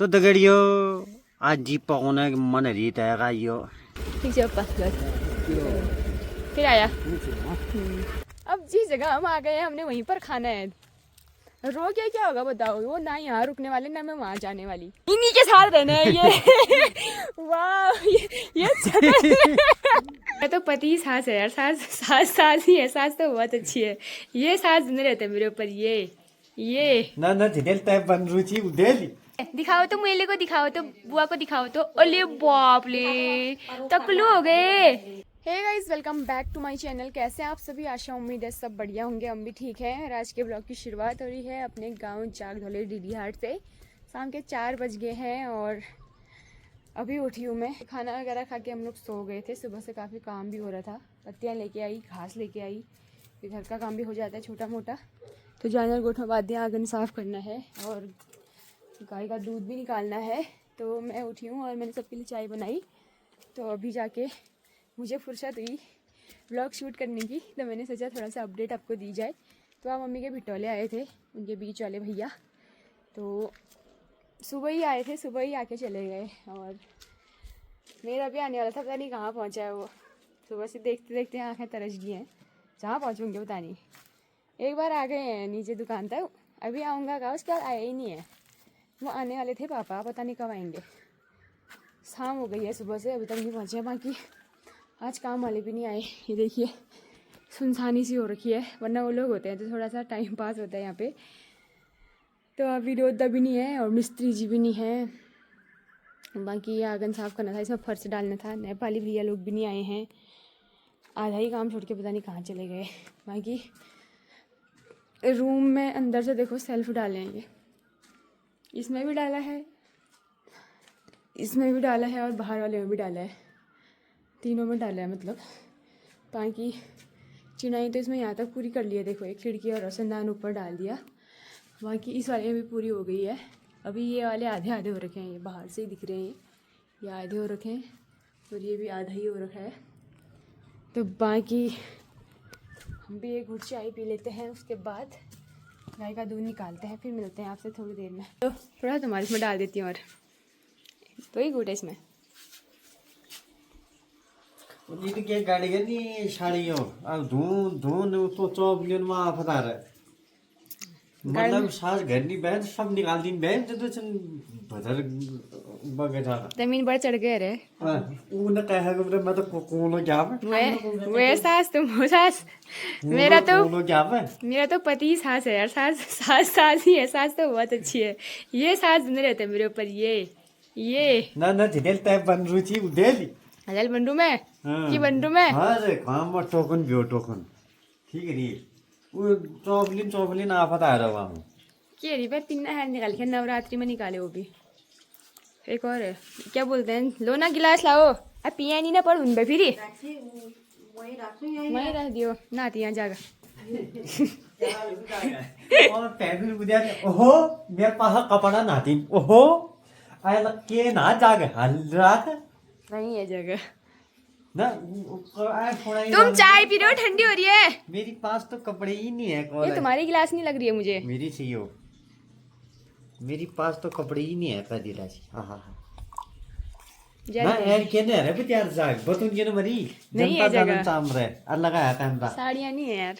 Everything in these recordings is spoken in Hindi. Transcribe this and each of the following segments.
तो दगड़ियो आज जी पकाने मन रीत है गाइयो। ठीक है पापा फिर आया। अब जिस जगह हम आ गए हैं हमने वहीं पर खाना है। रो के क्या होगा बताओ, वो ना यहाँ रुकने वाले ना मैं वहाँ जाने वाली, इन्हीं के साथ रहना है ये। वाह ये तो पति सास है यार, सास सास सास ही है, सास तो बहुत अच्छी है। ये सास बने रहते हैं मेरे ऊपर। ये ना झेल टाइप बन रुचि उधेली दिखाओ तो, मेले को दिखाओ तो, बुआ को दिखाओ तो। अरे बाप ले तकलू हो गए। Hey guys welcome back to my channel. कैसे हैं आप सभी? आशा उम्मीद है सब बढ़िया होंगे, हम भी ठीक हैं। और आज के ब्लॉग की शुरुआत हो रही है अपने गांव जागधौले डीडी हाट से। शाम के 4 बज गए हैं और अभी उठी हूँ मैं। खाना वगैरह खा के हम लोग सो गए थे। सुबह से काफ़ी काम भी हो रहा था, पत्तियाँ लेके आई, घास लेके आई, फिर घर का काम भी हो जाता है छोटा मोटा। तो जानवर गोठों वादियाँ आंगन साफ़ करना है और गाय का दूध भी निकालना है। तो मैं उठी हूँ और मैंने सबके लिए चाय बनाई। तो अभी जाके मुझे फुर्सत हुई व्लॉग शूट करने की, तो मैंने सोचा थोड़ा सा अपडेट आपको दी जाए। तो आप मम्मी के भिटौले आए थे, उनके बीच वाले भैया, तो सुबह ही आए थे, सुबह ही आके चले गए। और मेरा भी आने वाला था, पता नहीं कहाँ पहुँचा है वो। सुबह से देखते देखते आँखें तरस गई हैं, जहाँ पहुँचूँगे पता नहीं। एक बार आ गए हैं नीचे दुकान तक, अभी आऊँगा कहा, उसके बाद आया ही नहीं है। वो आने वाले थे पापा, पता नहीं कब आएंगे। शाम हो गई है सुबह से, अभी तक नहीं पहुँचे। बाकी आज काम वाले भी नहीं आए। ये देखिए सुनसानी सी हो रखी है, वरना वो लोग होते हैं तो थोड़ा सा टाइम पास होता है यहाँ पे। तो अभी रोदा भी नहीं है और मिस्त्री जी भी नहीं है। बाकी ये आंगन साफ़ करना था, इसमें फर्श डालना था। नेपाली भैया लोग भी नहीं आए हैं, आधा ही काम छोड़ के पता नहीं कहाँ चले गए। बाकी रूम में अंदर से देखो सेल्फ डाले हैं, ये इसमें भी डाला है, इसमें भी डाला है और बाहर वाले में भी डाला है, तीनों में डाला है मतलब। बाकी चिनाई तो इसमें यहाँ तक पूरी कर ली है, देखो एक खिड़की और रोशनदान ऊपर डाल दिया। बाकी इस वाले में भी पूरी हो गई है। अभी ये वाले आधे आधे हो रखे हैं, ये बाहर से ही दिख रहे हैं, ये आधे हो रखे हैं और ये भी आधा ही हो रखा है। तो बाकी हम भी एक घुट चाय पी लेते हैं, उसके बाद गाय का दूध निकालते हैं, फिर मिलते हैं आपसे थोड़ी देर में। तो थोड़ा तुम्हारे इसमें डाल देती हूँ और तो ही घूटे इसमें। के गाड़ी गनी साड़ियों अब धून धून तो चौबलियन में आप बता रहे मतलब सास घर नहीं बहन सब निकाल दी बहन तो चन भजर बगे था जमीन पर चढ़ गए रे। वो न कहा कि मैं तो कौन क्या वे सास तुम हो सास, मेरा क्या मेरा तो पति सास है यार, सास सास सास ही है, सास तो बहुत अच्छी है। ये सास बने रहते हैं मेरे ऊपर। ये ना झेल टाइप बन रुचि उधेली हजल बंडू में की बंडू में। हाँ रे काम में टोकन बियो टोकन ठीक है री वो चौबलिन आप बता रहा हूँ की री पर 3 है निकाल के, नवरात्रि में निकाले वो भी। एक और है, क्या बोलते हैं, लो ना गिलास लाओ। अब पिया नहीं ना, पढ़ उन पे फिर वहीं रख दियो नाती यहाँ जाकर। और पैदल बुझा ओहो मेरे पास कपड़ा नाती ओहो आया के ना जागे हल रात नहीं है जगह ना थोड़ा तुम चाय पी रहे हो, ठंडी हो रही है। मेरे पास तो कपड़े ही नहीं है। ये तुम्हारी गिलास नहीं लग रही है मुझे, मेरी चाहिए हो। मेरे पास तो कपड़े ही नहीं है पैदी राशि। हाँ हाँ हाँ ना यार क्या नहीं है यार जाग बतून के ना मरी नहीं है जगह चाम रहे और लगाया कैमरा। साड़ियाँ नहीं है यार,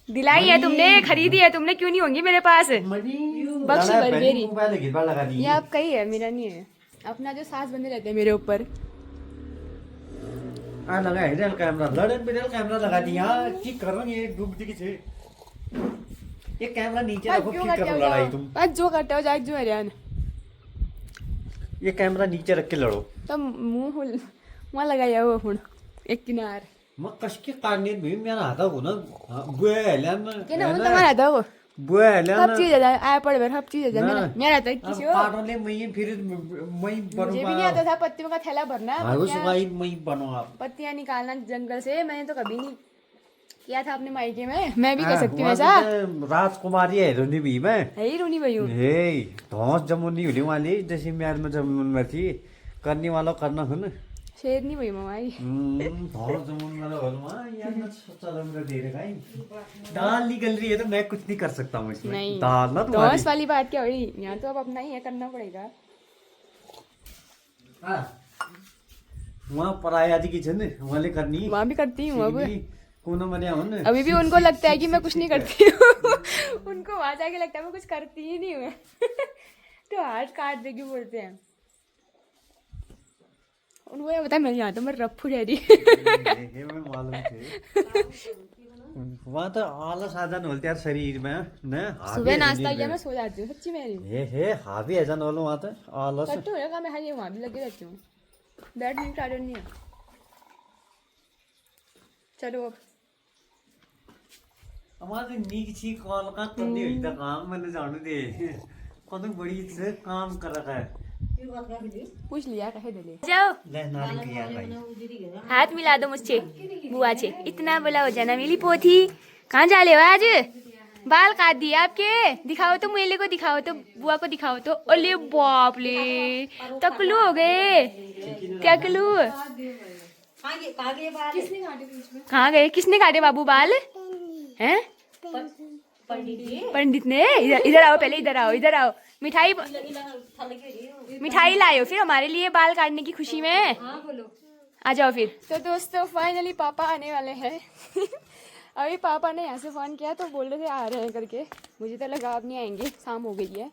दिलाई है तुमने, खरीदी है तुमने, क्यों नहीं होंगी मेरे पास। बख्श मेरी ये आपका ही है, मेरा नहीं है। अपना जो सास बंदे रहते हैं मेरे ऊपर। लगा है कैमरा लड़न पे कैमरा लगा दिया ठीक कर रहा ये डूब दी किसे ये कैमरा नीचे रखो ठीक कर लड़ाई तुम बस जो करते हो जाए जो हरियाण। ये कैमरा नीचे रख के लड़ो। तो मुंह वहाँ लगाया हुआ फोन एक किनार मैं कश के काटने भी मैं आता हूँ ना बुआ लेन के ना तुम्हारा आता वो बुआ लेन सब चीज है, आ पड़ बैठ सब चीज है मेरा आता किसी को काटो ले मैं फिर मैं बनूंगा। मुझे भी नहीं आता था पत्तियों का थैला भरना, मैं बनूंगा पत्तियां निकालना जंगल से। मैंने तो कभी नहीं किया था अपने मायके में, मैं भी कर सकती हूँ ऐसा। राजकुमारी है रोनी भी मैं है रोनी भाई हूँ। धौस जमुनी हुई वाली जैसे म्यार में जमुन में थी करने वाला करना हो ना। शेरनी भई ममाई बहुत जमुन वाला होल मां यार ना चला मेरा दे रखा है दाल निकल रही है तो मैं कुछ नहीं कर सकता हूँ इसमें नहीं दाल ना तुम्हारी दोस्त वाली बात क्या हुई यहाँ तो अब अपना ही है करना पड़ेगा वहाँ पराये आदि की छन वाले करनी वहाँ भी करती हूँ अब कोनो मने हो न अभी भी उनको लगता है कि मैं कुछ नहीं करती हूँ उनको वहां जाके लगता है मैं कुछ करती ही नहीं हूँ तो हाथ काट देगी बोलते हैं उनको ये बता मैं यहाँ तो मैं रफ्फू रह रही ये मैं मालूम थे वहाँ तो आलस आ जान होलते यार शरीर में न सुबह नाश्ता किया मैं सो जाती हूँ सच्ची में हे हावी आ जान होलो वहाँ तो आलस सच तो है मैं हर वहाँ भी लगी रहती हूँ बैठ नहीं टाइट नहीं है चलो अब हमारे नीक छी कॉल का करनी हुई था काम मैंने जानू दे कौन बड़ी से काम कर रखा है पूछ लिया कहे दे जाओ ले नारी किया भाई हाथ मिला दो मुझसे बुआ से इतना बोला हो जाना मेरी पोथी कहाँ जा ले हो आज बाल काट दिए आपके दिखाओ तो मेले को दिखाओ तो बुआ को दिखाओ तो अरे बाप ले टकलू हो गए टकलू कहाँ गए किसने काटे बाबू बाल हैं पंडित ने इधर आओ पहले इधर आओ मिठाई लाओ फिर हमारे लिए बाल काटने की खुशी में आ जाओ फिर तो दोस्तों फाइनली पापा आने वाले हैं अभी पापा ने यहाँ से फ़ोन किया तो बोल रहे थे आ रहे हैं करके मुझे तो लगा अब नहीं आएंगे शाम हो गई है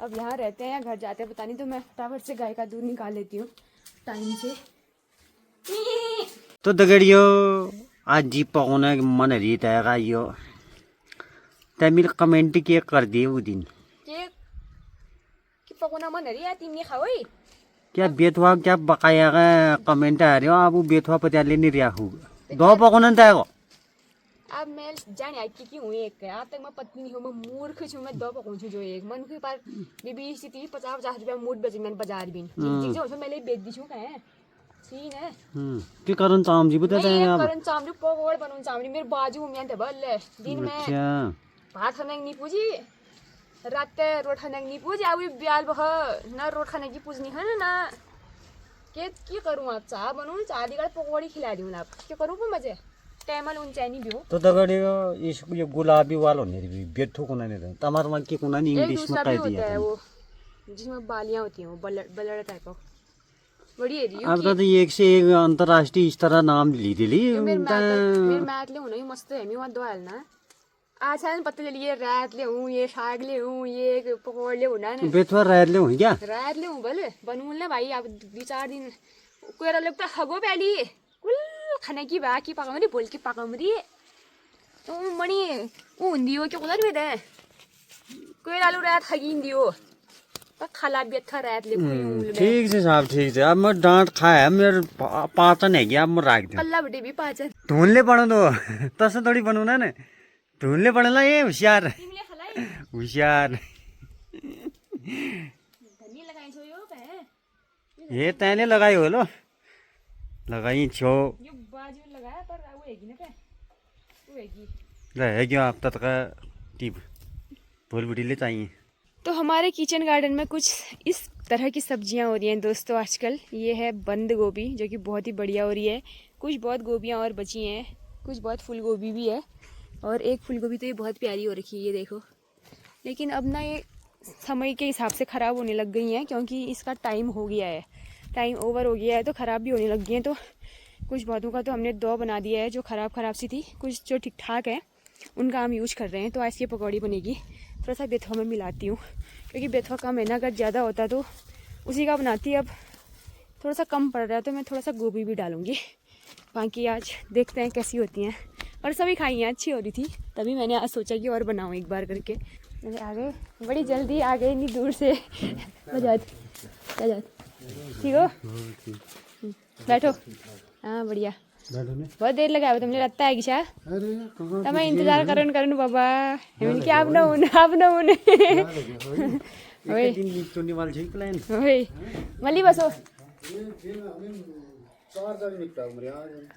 अब यहाँ रहते हैं या घर जाते हैं पता नहीं तो मैं फटाफट से गाय का दूध निकाल लेती हूँ टाइम से तो दगड़ियो आज जी पकौना मन रीत है यो तमिल कमेंट के कर दिए वो दिन कि पकौना मन रही है तीन खाओ क्या बेथुआ क्या बकाया का कमेंट आ रहे हो आप वो बेथुआ पता ले नहीं रहा हूँ दो पकौना था अब मैं जाने आई की हूँ एक अब तक मैं पत्नी हूँ मैं मूर्ख छूँ मैं दो पकौन छूँ जो एक मन के पास बीबी सी 50-50 रुपया मूड बचे मैंने बाजार भी जो मैं बेच दी छूँ कहें सीन है कि करण चामजी बता हैं आप करण चामड़ी पकौड़ बनूं चामड़ी मेरे बाजू में थे बल्ले दिन में भात खाने नहीं पूजी रात रोट खाने नहीं पूजी अब ब्याल बह ना रोट खाने की पूजनी है ना क्या करूँ आप चाह बनूँ चाह दी पकौड़ी खिला दूँ आप क्या करूँ को मजे टैमल उन चाहिए भी हो तो दगड़ी इसको ये गुलाबी वालों ने भी बेथु को नहीं था तमार वहाँ की कोना नहीं इंग्लिश में कह दिया है वो जिसमें बालियां होती हैं वो बलड़ टाइप का बड़ी है रही अब तो एक से एक अंतरराष्ट्रीय इस तरह नाम ली दिली मेरे मैट ले होना ही मस्त है मैं वहाँ दो आयल ना आज है पता चली ये रात ले हूँ ये साग ले हूँ ये पकौड़ ले होना ना बेथुआ रात ले हूँ क्या रात ले हूँ बोले बनूँ ले भाई अब 2-4 दिन कोई लोग तो हगो पहली कुल खाने की बात की पकाऊंगी बोल के पकाऊंगी तो मणि वो हिंदी हो क्या उधर भी दे कोई लालू रात हगी हिंदी हो पर खाला भी अच्छा रात ले ठीक से साहब ठीक से अब मैं डांट खाया मेरे पाचन है क्या अब मैं रख दूँ अल्लाह बेटे भी पाचन ढूंढ ले पड़ो तो तस थोड़ी बनू ना ढूंढ ले पड़ेला ये होशियार होशियार ये तैने लगाई हो लो लगाई छो बाजू लगाया पर वो हैगी ना पे वो हैगी रहे क्यों आप तक का टिप फूल बुटीले चाहिए तो हमारे किचन गार्डन में कुछ इस तरह की सब्जियां हो रही हैं दोस्तों आजकल ये है बंद गोभी जो कि बहुत ही बढ़िया हो रही है कुछ बहुत गोभियां और बची हैं कुछ बहुत फूल गोभी भी है और एक फूल गोभी तो ये बहुत प्यारी हो रखी है ये देखो लेकिन अब ना ये समय के हिसाब से ख़राब होने लग गई हैं क्योंकि इसका टाइम हो गया है टाइम ओवर हो गया है तो ख़राब भी होने लग गई हैं तो कुछ बहुतों का तो हमने दो बना दिया है जो ख़राब सी थी कुछ जो ठीक ठाक है उनका हम यूज कर रहे हैं तो आज की पकौड़ी बनेगी थोड़ा सा बेथुआ में मिलाती हूँ क्योंकि बेथुआ का महीना अगर ज़्यादा होता तो उसी का बनाती अब थोड़ा सा कम पड़ रहा है तो मैं थोड़ा सा गोभी भी डालूँगी बाकी आज देखते हैं कैसी होती हैं और सभी खाई हैं अच्छी हो रही थी तभी मैंने आज सोचा कि और बनाऊँ एक बार करके मैंने आ गए बड़ी जल्दी आ गए इतनी दूर से ठीक हो बैठो हाँ बढ़िया बहुत देर लगाया तुमने लगता है किसा तब मैं इंतजार करन बाबा हमने क्या अपना उन ओए मली बसो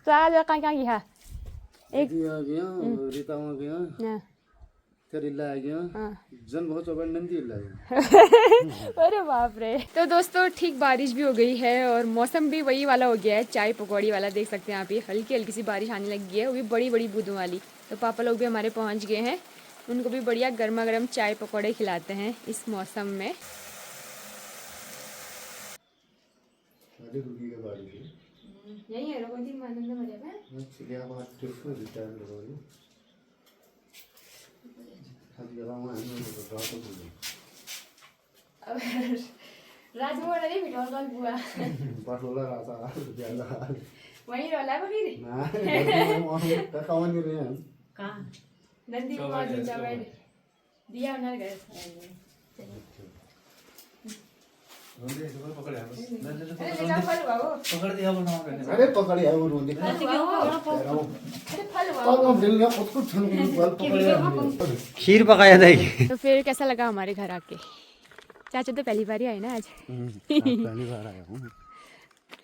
चार जगह कहाँ गया एक गया रीता वहाँ गया जन बहुत नंदी अरे बाप रे। तो दोस्तों ठीक बारिश भी हो गई है और मौसम भी वही वाला हो गया है, चाय पकौड़ी वाला। देख सकते हैं आप, ये हल्की हल्की सी बारिश आने लगी है, वो भी बड़ी बड़ी बूंदों वाली। तो पापा लोग भी हमारे पहुंच गए हैं, उनको भी बढ़िया गर्मा गर्म चाय पकौड़े खिलाते हैं इस मौसम में। यही है राजमोहन नहीं बिठौल कल बुआ वही रोला को फिर कहाँ नंदी को मार दिया बैठ दिया उन्हें गए अरे पकड़े है वो रोंदे खीर पकाया था। तो फिर कैसा लगा हमारे घर आके? चाचा तो पहली बार ही आए ना आज। पहली बार आया हूँ,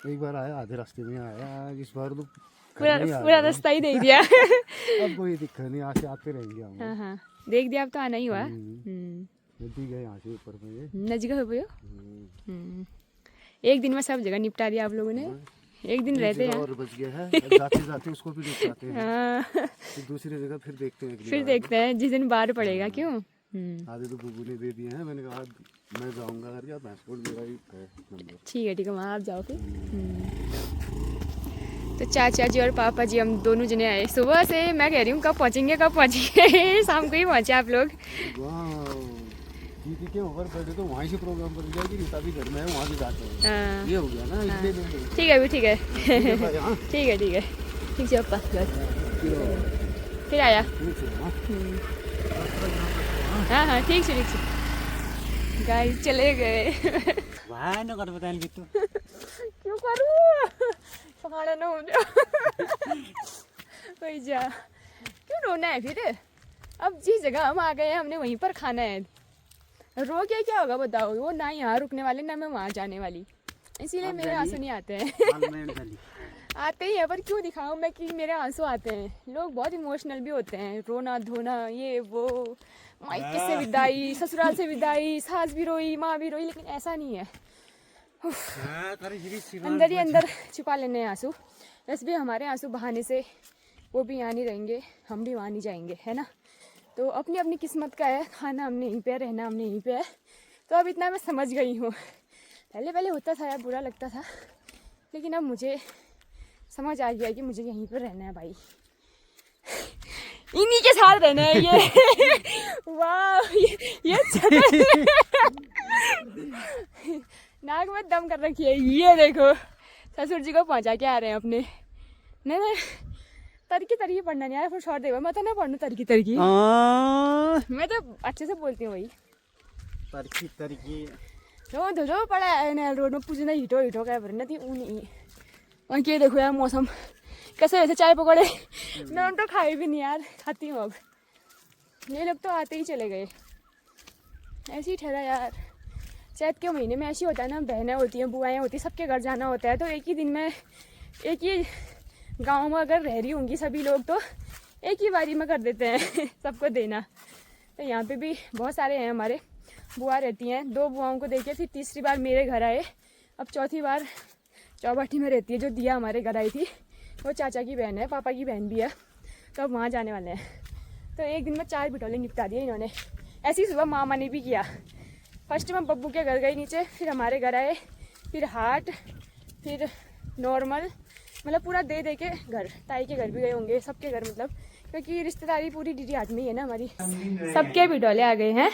एक बार आया आधे रास्ते में आया, इस बार तो पूरा रास्ता ही देख दिया। अब कोई दिक्कत नहीं, आके आते रहेंगे हम। हाँ हाँ देख दिया, अब तो आना ही हुआ। नदी गए यहाँ से ऊपर में नजदीक हो गयो। एक दिन में सब जगह निपटा दिया आप लोगों ने। एक दिन रहते हैं और बच गया है, जाते जाते उसको भी निपटाते हैं। फिर दूसरी जगह फिर देखते हैं जिस दिन बाहर पड़ेगा। क्यों आधे तो बुबू ने दे दिए हैं, मैंने कहा मैं जाऊंगा करके, पासपोर्ट मेरा ही है नंबर। ठीक है वहाँ आप जाओ फिर। तो चाचा जी और पापा जी हम दोनों जने आए सुबह से। मैं कह रही हूँ कब पहुँचेंगे शाम को ही पहुँचे आप लोग। दीदी के ऊपर बैठे तो वहीं से प्रोग्राम कर दिया कि रीता भी घर में है, वहाँ से जाते हैं। ये हो गया ना, इसलिए ठीक है अभी ठीक है ठीक है ठीक से पापा फिर आया। हाँ हाँ ठीक से गाइस चले गए। क्यों करूँ पकाना ना हो वही जा, क्यों रोना है फिर? अब जिस जगह हम आ गए हैं हमने वहीं पर खाना है। रो क्या होगा बताओ? वो ना यहाँ रुकने वाले ना मैं वहाँ जाने वाली, इसीलिए मेरे आंसू नहीं आते हैं। आते ही है पर क्यों दिखाऊं मैं कि मेरे आंसू आते हैं। लोग बहुत इमोशनल भी होते हैं, रोना धोना ये वो, मायके से विदाई, ससुराल से विदाई, सास भी रोई माँ भी रोई, लेकिन ऐसा नहीं है। अंदर ही अंदर छुपा लेने आंसू। बस भी हमारे आंसू बहाने से वो भी यहाँ नहीं रहेंगे, हम भी वहाँ नहीं जाएंगे, है ना। तो अपनी अपनी किस्मत का है, खाना हमने यहीं पे, रहना हमने यहीं पे है। तो अब इतना मैं समझ गई हूँ। पहले होता था यार, बुरा लगता था, लेकिन अब मुझे समझ आ गया कि मुझे यहीं पर रहना है भाई, इन्हीं के साथ रहना है। ये वाह ये नाक में दम कर रखी है। ये देखो ससुर जी को पहुंचा के आ रहे हैं अपने। नहीं तरकी पढ़ना नहीं आया, फिर छोड़ देगा। मैं तो ना पढ़ना तरकी मैं तो अच्छे से बोलती हूँ भाई। तरकी जो पड़ा है रोड में पूछना हिटो क्या भरना थी ऊनी। और ये देखो यार मौसम कैसे वैसे चाय पकौड़े मैं तो खाई भी नहीं यार, खाती हूँ अब। ये लोग तो आते ही चले गए, ऐसे ही ठहरा यार। चैत के महीने में ऐसी होता है ना, बहनें होती हैं, बुआएं होती हैं, सबके घर जाना होता है। तो एक ही दिन में एक ही गांव में अगर रह रही होंगी सभी लोग तो एक ही बारी में कर देते हैं सबको देना। तो यहाँ पे भी बहुत सारे हैं हमारे, बुआ रहती हैं। 2 बुआओं को देखे फिर तीसरी बार मेरे घर आए, अब चौथी बार चौबाठी में रहती है जो दिया हमारे घर आई थी, वो चाचा की बहन है, पापा की बहन भी है। तो अब वहाँ जाने वाले हैं। तो एक दिन में 4 बिटौले निपटा दिए इन्होंने। ऐसी सुबह मामा ने भी किया। फर्स्ट में बब्बू के घर गई नीचे, फिर हमारे घर आए, फिर हाट, फिर नॉर्मल, मतलब पूरा दे के घर। ताई के घर भी गए होंगे, सबके घर, मतलब क्योंकि रिश्तेदारी पूरी डीडी हाट में ही है ना हमारी। सबके बिटौले आ गए हैं।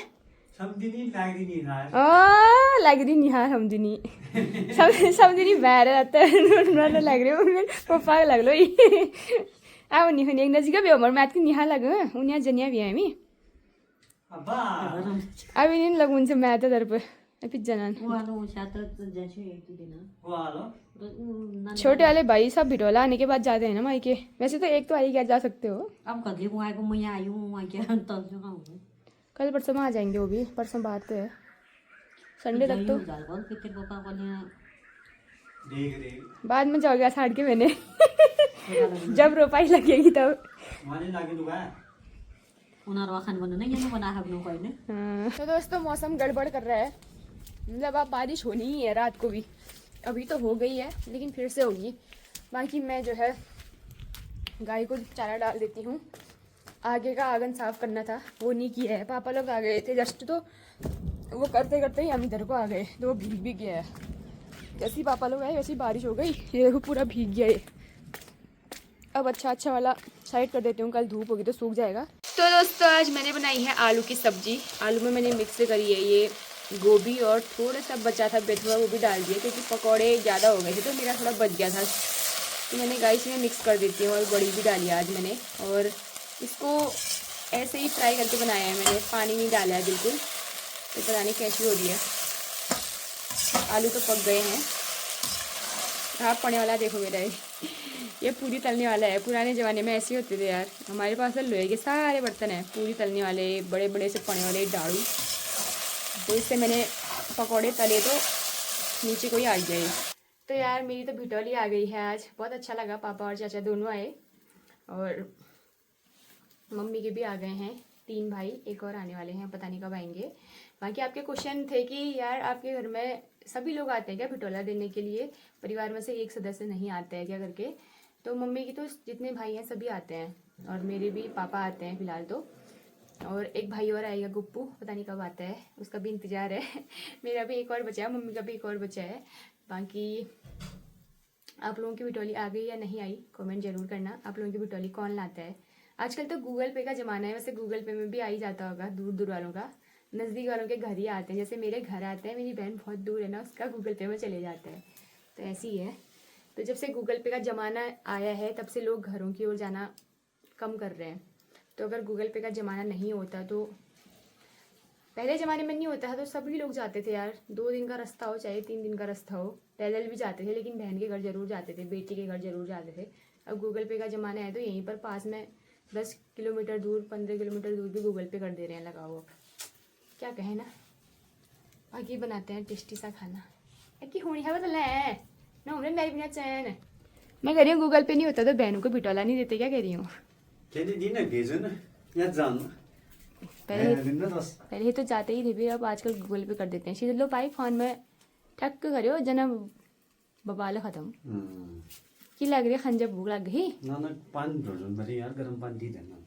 लग रही निहार हमदिनी समदिनी भएर लग रही हो पप्पा लग लो अब नि एक नजिकै भी हमर माथि निहार लाग्यो उनीया जनिया भी हामी अब इन लगुन से मैं तो दरप पिज्जा छोटे वाले भाई सब बिटौला आने के बाद जाते हैं ना मायके। वैसे तो एक तो आई क्या जा सकते हो, कल परसों में आ जाएंगे वो भी। परसों बात तो है, संडे तक तो बाद में जाओगे छाड़ के मैंने जब रोपाई लगेगी तब। उनीहरू खान भन्नु नै यहाँ बना खानु होइन तो दोस्तों मौसम गड़बड़ कर रहा है, मतलब अब बारिश होनी ही है रात को भी, अभी तो हो गई है लेकिन फिर से होगी। बाकी मैं जो है गाय को चारा डाल देती हूँ। आगे का आंगन साफ करना था, वो नहीं किया है। पापा लोग आ गए थे जस्ट, तो वो करते करते ही हम इधर को आ गए, तो वो भीग भी गया है। जैसे ही पापा लोग आए वैसे ही बारिश हो गई, ये देखो पूरा भीग गया ये। अब अच्छा वाला साइड कर देती हूँ, कल धूप होगी तो सूख जाएगा। तो दोस्तों आज मैंने बनाई है आलू की सब्जी। आलू में मैंने मिक्स करी है ये गोभी और थोड़ा सा बचा था बेथुआ, वो भी डाल दिया क्योंकि पकौड़े ज़्यादा हो गए थे तो मेरा थोड़ा बच गया था। तो मैंने गाइस में मिक्स कर देती हूँ, और बड़ी भी डाली आज मैंने। और इसको ऐसे ही फ्राई करके बनाया है मैंने, पानी नहीं डाला है बिल्कुल। तो पता नहीं कैसी हो रही है। आलू तो पक गए हैं। हाथ पड़ने वाला देखो मेरा ये पूरी तलने वाला है। पुराने ज़माने में ऐसे होते थे यार, हमारे पास तो लोहे के सारे बर्तन हैं, पूरी तलने वाले, बड़े बड़े से पड़ने वाले डाड़ू। तो इससे मैंने पकौड़े तले तो नीचे को ही आ गए। तो यार मेरी तो भिटौली आ गई है आज, बहुत अच्छा लगा। पापा और चाचा दोनों आए और मम्मी के भी आ गए हैं 3 भाई, एक और आने वाले हैं, पता नहीं कब आएंगे। बाकी आपके क्वेश्चन थे कि यार आपके घर में सभी लोग आते हैं क्या भिटौला देने के लिए, परिवार में से एक सदस्य नहीं आता है क्या करके। तो मम्मी की तो जितने भाई हैं सभी आते हैं, और मेरे भी पापा आते हैं फिलहाल तो। और एक भाई और आएगा गुप्पू, पता नहीं कब आता है, उसका भी इंतज़ार है। मेरा भी एक और बचा है, मम्मी का भी एक और बचा है। बाकी आप लोगों की भिटौली आ गई या नहीं आई कमेंट जरूर करना। आप लोगों की भिटौली कौन लाता है। आजकल तो गूगल पे का ज़माना है, वैसे गूगल पे में भी आ ही जाता होगा दूर दूर वालों का। नज़दीक वालों के घर ही आते हैं, जैसे मेरे घर आते हैं, मेरी बहन बहुत दूर है ना, उसका गूगल पे में चले जाते हैं। तो ऐसी ही है। तो जब से गूगल पे का ज़माना आया है तब से लोग घरों की ओर जाना कम कर रहे हैं। तो अगर गूगल पे का ज़माना नहीं होता, तो पहले ज़माने में नहीं होता था तो सभी लोग जाते थे यार। 2 दिन का रास्ता हो चाहे 3 दिन का रास्ता हो, पैदल भी जाते थे, लेकिन बहन के घर ज़रूर जाते थे, बेटी के घर ज़रूर जाते थे। अब गूगल पे का ज़माना है तो यहीं पर पास में 10 किलोमीटर दूर, 15 किलोमीटर दूर भी गूगल पे कर दे रहे हैं, लगाओ। अब क्या कहें ना। बाकी बनाते हैं टेस्टी सा खाना। कि होनी है बता ले ना, हमने मेरी बिना चैन। मैं कह रही हूँ गूगल पे नहीं होता तो बहनों को भिटौला नहीं देते क्या, कह रही हूँ। पहले तो जाते ही थे भी, अब आजकल गूगल पे कर देते हैं सीधे। लो भाई फोन में ठक करो जना बबाल खत्म की लग रही खंजब भूख लग गई ना पानी यार, गर्म पानी दी देना।